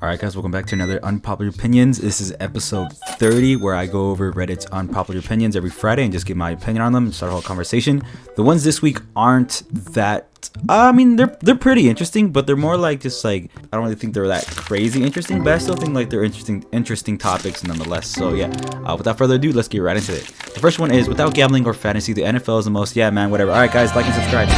Alright guys, welcome back to another Unpopular Opinions. This is episode 30 where I go over Reddit's unpopular opinions every Friday and just give my opinion on them and start a whole conversation. The ones this week aren't that, they're pretty interesting, but they're more like just like, I don't really think they're that crazy interesting, but I still think like they're interesting topics nonetheless. So yeah, without further ado, let's get right into it. The first one is, without gambling or fantasy, the NFL is the most, yeah man, whatever. Alright guys, like and subscribe.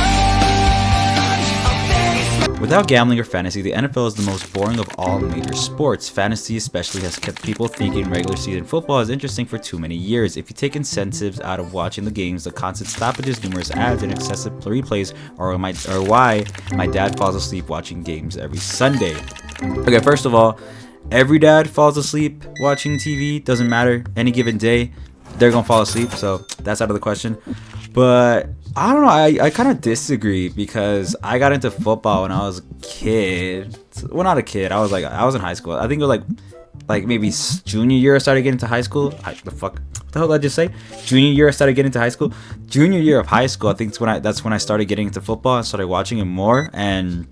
Without gambling or fantasy, the NFL is the most boring of all major sports. Fantasy especially has kept people thinking regular season football is interesting for too many years. If you take incentives out of watching the games, the constant stoppages, numerous ads, and excessive replays are why my dad falls asleep watching games every Sunday. Okay, first of all, every dad falls asleep watching TV. Doesn't matter. Any given day, they're gonna fall asleep, so that's out of the question. But I don't know, I kind of disagree because I got into football when I was a kid. Well, not a kid, I was in high school. I think it was like maybe junior year I started getting into high school. What the hell did I just say? Junior year I started getting into high school. Junior year of high school, I think that's when I started getting into football and started watching it more, and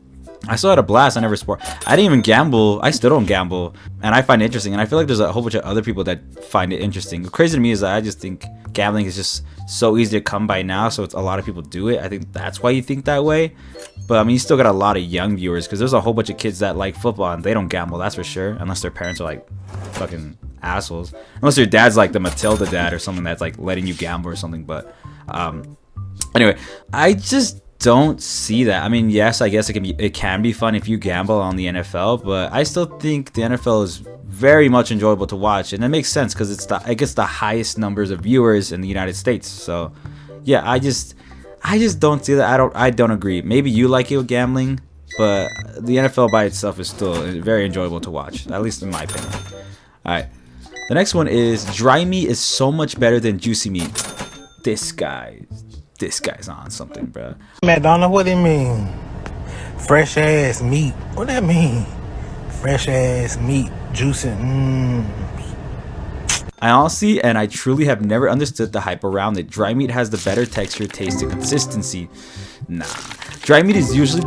I still had a blast. I never sport. I didn't even gamble. I still don't gamble, and I find it interesting. And I feel like there's a whole bunch of other people that find it interesting. What's crazy to me is that I just think gambling is just so easy to come by now, so it's a lot of people do it. I think that's why you think that way. But I mean, you still got a lot of young viewers because there's a whole bunch of kids that like football and they don't gamble. That's for sure, unless their parents are like fucking assholes. Unless your dad's like the Matilda dad or something that's like letting you gamble or something. But anyway, I just don't see that. I mean, yes, I guess it can be fun if you gamble on the NFL, but I still think the NFL is very much enjoyable to watch, and it makes sense because it gets the highest numbers of viewers in the United States. So yeah, I just don't see that. I don't agree. Maybe you like it with gambling, but the NFL by itself is still very enjoyable to watch, at least in my opinion. All right, the next one is, dry meat is so much better than juicy meat. This guy's on something, bro. McDonald's, what it mean? Fresh ass meat. What that mean? Fresh ass meat, juicy. I honestly and I truly have never understood the hype around it. Dry meat has the better texture, taste, and consistency. Nah. Dry meat is usually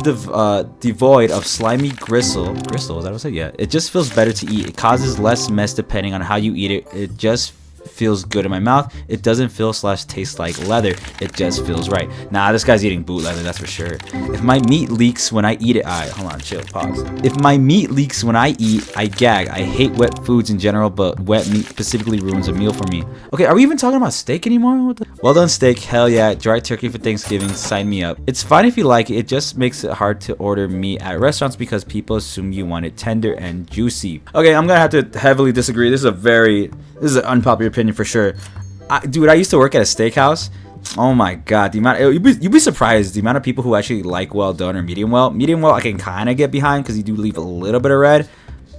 devoid of slimy gristle. Gristle, is that what I said? Yeah. It just feels better to eat. It causes less mess depending on how you eat it. It just feels good in my mouth. It doesn't feel / taste like leather. It just feels right. Nah, this guy's eating boot leather, that's for sure. If my meat leaks when I eat it, hold on, chill, pause. If my meat leaks when I eat, I gag. I hate wet foods in general, but wet meat specifically ruins a meal for me. Okay, are we even talking about steak anymore? Well done steak, hell yeah. Dry turkey for Thanksgiving, sign me up. It's fine if you like it. It just makes it hard to order meat at restaurants because people assume you want it tender and juicy. Okay, I'm gonna have to heavily disagree. This is an unpopular opinion for sure. Dude, I used to work at a steakhouse. Oh my god, the amount you'd be surprised the amount of people who actually like well done or medium well. Medium well I can kind of get behind because you do leave a little bit of red.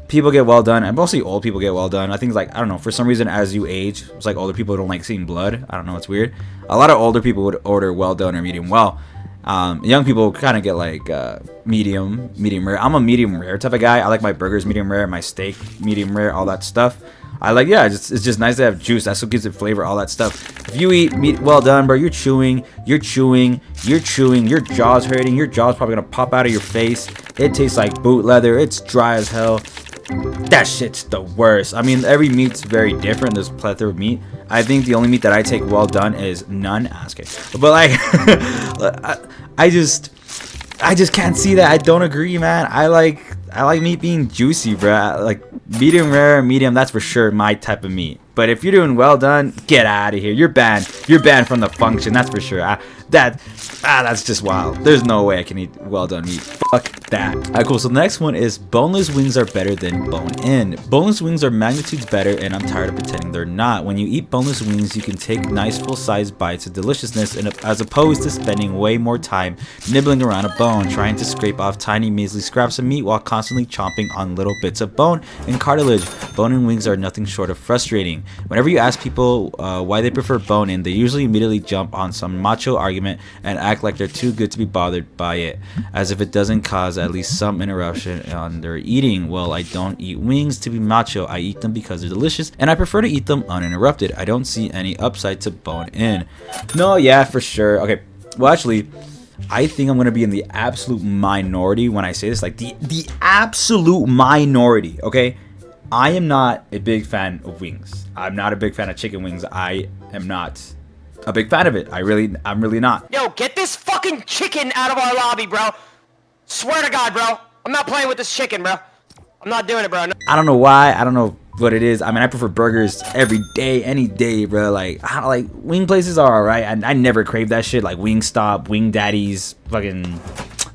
People get well done, and mostly old people get well done. I think like, I don't know, for some reason as you age, it's like older people don't like seeing blood. I don't know, it's weird. A lot of older people would order well done or medium well. Young people kind of get like medium rare. I'm a medium rare type of guy. I like my burgers medium rare, my steak medium rare, all that stuff. I like, yeah, it's just nice to have juice. That's what gives it flavor, all that stuff. If you eat meat well done, bro, you're chewing, your jaw's hurting, your jaw's probably gonna pop out of your face. It tastes like boot leather. It's dry as hell. That shit's the worst. I mean, every meat's very different. There's a plethora of meat. I think the only meat that I take well done is none. But like, I just can't see that. I don't agree, man. I like meat being juicy, bro. Like medium rare, medium, that's for sure my type of meat. But if you're doing well done, get out of here. You're banned. You're banned from the function. That's for sure. That's just wild. There's no way I can eat well done meat. Fuck that. Alright, cool. So the next one is, boneless wings are better than bone-in. Boneless wings are magnitudes better, and I'm tired of pretending they're not. When you eat boneless wings, you can take nice full-size bites of deliciousness, and as opposed to spending way more time nibbling around a bone, trying to scrape off tiny measly scraps of meat while constantly chomping on little bits of bone and cartilage. Bone-in wings are nothing short of frustrating. Whenever you ask people why they prefer bone-in, they usually immediately jump on some macho argument and act like they're too good to be bothered by it, as if it doesn't cause at least some interruption on their eating. Well, I don't eat wings to be macho. I eat them because they're delicious, and I prefer to eat them uninterrupted. I don't see any upside to bone-in. No, yeah, for sure. Okay, well, actually, I think I'm gonna be in the absolute minority when I say this, like the absolute minority. Okay, I am not a big fan of wings. I'm not a big fan of chicken wings. I am not a big fan of it. I'm really not. Yo, get this fucking chicken out of our lobby, bro. Swear to God, bro. I'm not playing with this chicken, bro. I'm not doing it, bro. No. I don't know why. I don't know what it is. I mean, I prefer burgers every day, any day, bro. Like, I don't, like wing places are alright. I never crave that shit. Like Wingstop, Wing Daddies, fucking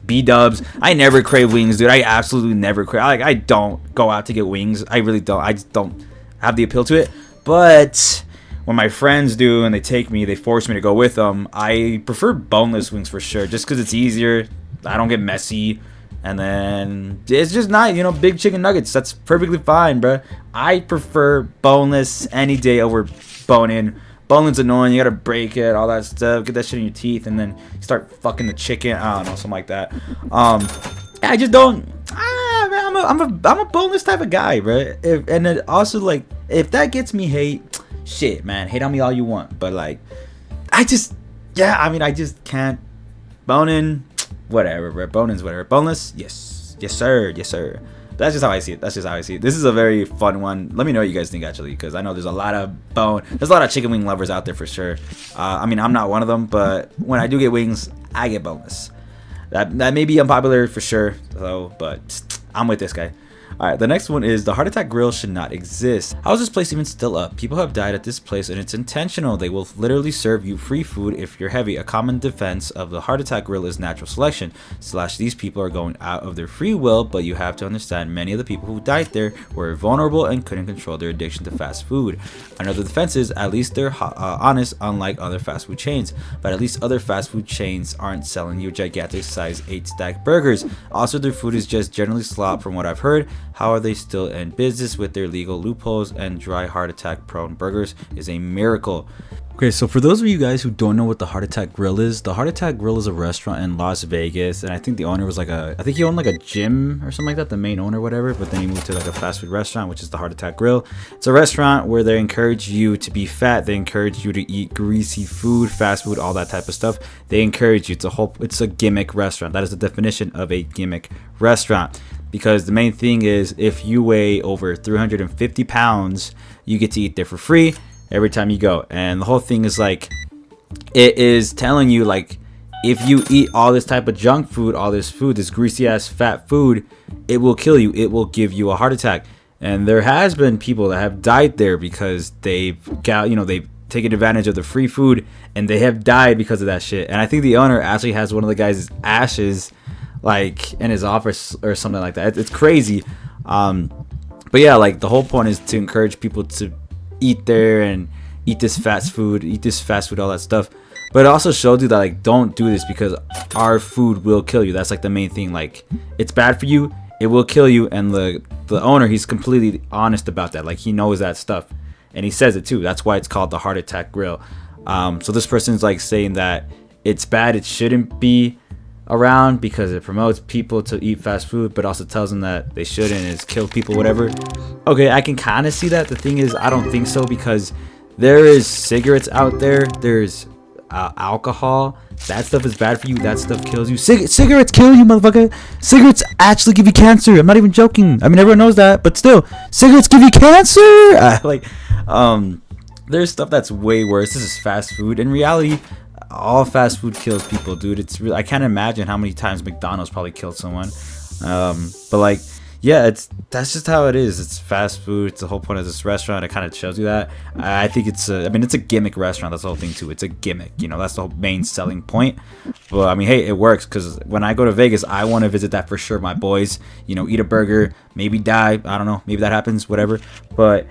B-dubs. I never crave wings, dude. I absolutely never crave. Like, I don't go out to get wings. I really don't. I just don't have the appeal to it. But when my friends do and they take me, they force me to go with them. I prefer boneless wings for sure, just because it's easier. I don't get messy. And then it's just not, you know, big chicken nuggets. That's perfectly fine, bro. I prefer boneless any day over bone-in. Bone-in's annoying. You gotta break it, all that stuff. Get that shit in your teeth, and then you start fucking the chicken. I don't know, something like that. I just don't. Man, I'm a boneless type of guy, bro. And then also, like, if that gets me hate, shit, man, hate on me all you want. But like, I just can't. Bone-in. Whatever, bro. Bone-in's whatever. Boneless, yes, sir. That's just how I see it. This is a very fun one. Let me know what you guys think, actually, because I know there's a lot of chicken wing lovers out there for sure. I mean, I'm not one of them, but when I do get wings, I get boneless. That may be unpopular for sure, though, but I'm with this guy. Alright, the next one is the heart attack grill should not exist. How is this place even still up? People have died at this place and it's intentional. They will literally serve you free food if you're heavy. A common defense of the heart attack grill is natural selection. / these people are going out of their free will, but you have to understand many of the people who died there were vulnerable and couldn't control their addiction to fast food. Another defense is at least they're honest, unlike other fast food chains. But at least other fast food chains aren't selling you gigantic size 8-stack burgers. Also, their food is just generally slop from what I've heard. How are they still in business with their legal loopholes and dry heart attack prone burgers is a miracle. Okay, so for those of you guys who don't know what the Heart Attack Grill is, the Heart Attack Grill is a restaurant in Las Vegas, and I think the owner was like I think he owned like a gym or something like that, the main owner, whatever, but then he moved to like a fast food restaurant, which is the Heart Attack Grill. It's a restaurant where they encourage you to be fat, they encourage you to eat greasy food, fast food, all that type of stuff. They encourage you. It's a gimmick restaurant. That is the definition of a gimmick restaurant. Because the main thing is, if you weigh over 350 pounds, you get to eat there for free every time you go. And the whole thing is like, it is telling you like, if you eat all this type of junk food, all this food, this greasy ass fat food, it will kill you. It will give you a heart attack. And there has been people that have died there because they've taken advantage of the free food and they have died because of that shit. And I think the owner actually has one of the guys' ashes like in his office or something like that. It's crazy. But yeah, like the whole point is to encourage people to eat there and eat this fast food, all that stuff. But it also shows you that like, don't do this because our food will kill you. That's like the main thing. Like, it's bad for you, it will kill you. And the owner, he's completely honest about that. Like, he knows that stuff and he says it too. That's why it's called the Heart Attack Grill. So this person's like saying that it's bad, it shouldn't be around because it promotes people to eat fast food, but also tells them that they shouldn't, it's kill people, whatever. Okay, I can kind of see that. The thing is, I don't think so, because there is cigarettes out there, there's alcohol. That stuff is bad for you. That stuff kills you. Cigarettes kill you, motherfucker. Cigarettes actually give you cancer. I'm not even joking. I mean, everyone knows that, but still, cigarettes give you cancer. There's stuff that's way worse. This is fast food. In reality, all fast food kills people, dude. It's really, I can't imagine how many times McDonald's probably killed someone. But like, yeah, that's just how it is. It's fast food. It's the whole point of this restaurant. It kind of shows you that. I think it's a gimmick restaurant. That's the whole thing too. It's a gimmick. You know, that's the whole main selling point. But I mean, hey, it works, because when I go to Vegas, I want to visit that for sure. My boys, you know, eat a burger, maybe die. I don't know. Maybe that happens. Whatever. But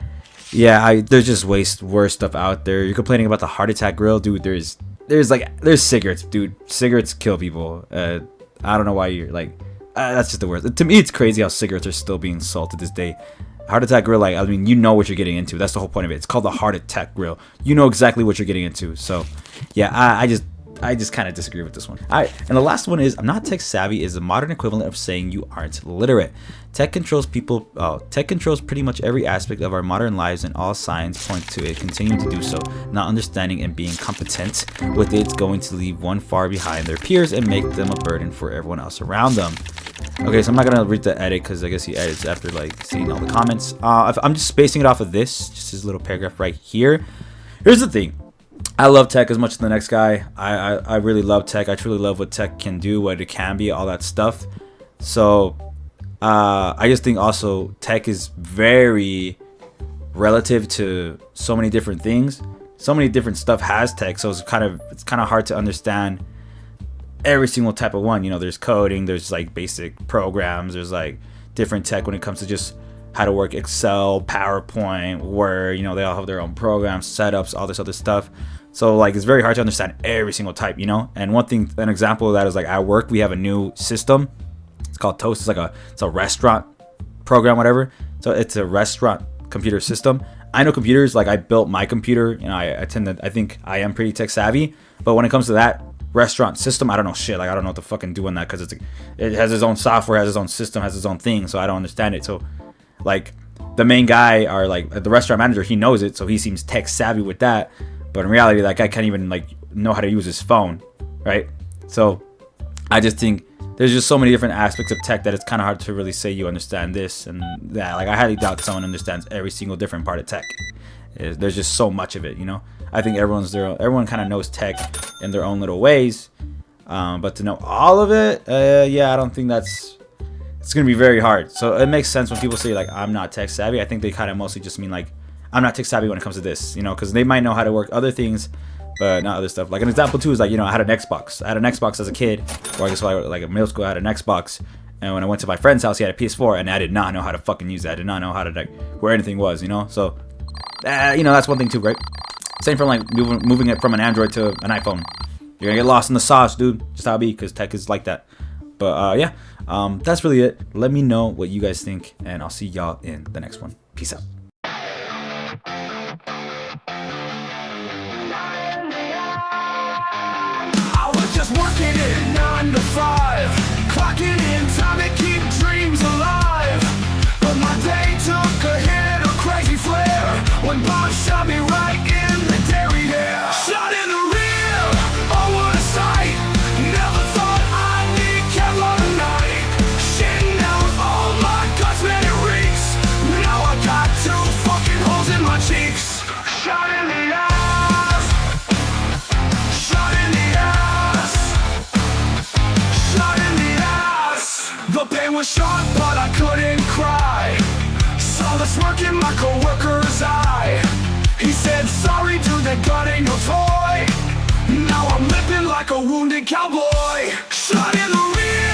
yeah, there's just worse stuff out there. You're complaining about the Heart Attack Grill, dude. There's cigarettes, dude. Cigarettes kill people. I don't know why you're like, that's just the worst. To me, it's crazy how cigarettes are still being sold to this day. Heart Attack Grill, like, I mean, you know what you're getting into. That's the whole point of it. It's called the Heart Attack Grill. You know exactly what you're getting into. So yeah, I just kind of disagree with this one. All right, and the last one is I'm not tech savvy is the modern equivalent of saying you aren't literate. Tech controls pretty much every aspect of our modern lives, and all signs point to it continuing to do so. Not understanding and being competent with it's going to leave one far behind their peers and make them a burden for everyone else around them. Okay, so I'm not gonna read the edit because I guess he edits after like seeing all the comments. I'm just spacing it off of this, just this little paragraph right here. Here's the thing. I love tech as much as the next guy. I really love tech. I truly love what tech can do, what it can be, all that stuff. So I just think also tech is very relative to so many different things. So many different stuff has tech, so it's kind of hard to understand every single type of one. You know, there's coding, there's like basic programs, there's like different tech when it comes to just how to work Excel, PowerPoint, Word. You know, they all have their own programs, setups, all this other stuff. So like it's very hard to understand every single type, you know. And an example of that is like at work we have a new system. It's called Toast. It's a restaurant program, whatever. So it's a restaurant computer system. I know computers, like I built my computer. You know, I think I am pretty tech savvy. But when it comes to that restaurant system, I don't know shit. Like I don't know what to fucking do in that because it has its own software, has its own system, has its own thing. So I don't understand it. So like the main guy or like the restaurant manager, he knows it, so he seems tech savvy with that. But in reality, that guy can't even like know how to use his phone, right? So I just think there's just so many different aspects of tech that it's kind of hard to really say you understand this and that. Like I highly doubt someone understands every single different part of tech. There's just so much of it, you know. I think everyone kind of knows tech in their own little ways, but to know all of it, yeah, I don't think it's gonna be very hard. So it makes sense when people say like I'm not tech savvy. I think they kind of mostly just mean like I'm not tech savvy when it comes to this, you know, because they might know how to work other things, but not other stuff. Like an example too is like, you know, I had an Xbox. I had an Xbox as a kid, or I guess like in middle school I had an Xbox, and when I went to my friend's house, he had a PS4, and I did not know how to fucking use that. I did not know how to like where anything was, you know. So, you know, that's one thing too, right? Same from like moving it from an Android to an iPhone. You're gonna get lost in the sauce, dude. Just how it be, because tech is like that. But yeah, that's really it. Let me know what you guys think, and I'll see y'all in the next one. Peace out. I was just working it 9 to 5, clocking in time to keep dreams alive. But my day took a hit, a crazy flare, when Bob shot me right in the derriere. Shot in the rear, oh what a sight. Never thought I'd need Kevlar tonight. Shitting out all my guts, man, it reeks. Now I got 2 fucking holes in my cheeks. Shot in the ass. Shot in the ass. Shot in the ass. The pain was sharp, but I couldn't cry. Saw the smirk in my coworker's eye. He said, sorry dude, that gun ain't no toy. Now I'm limping like a wounded cowboy. Shot in the rear.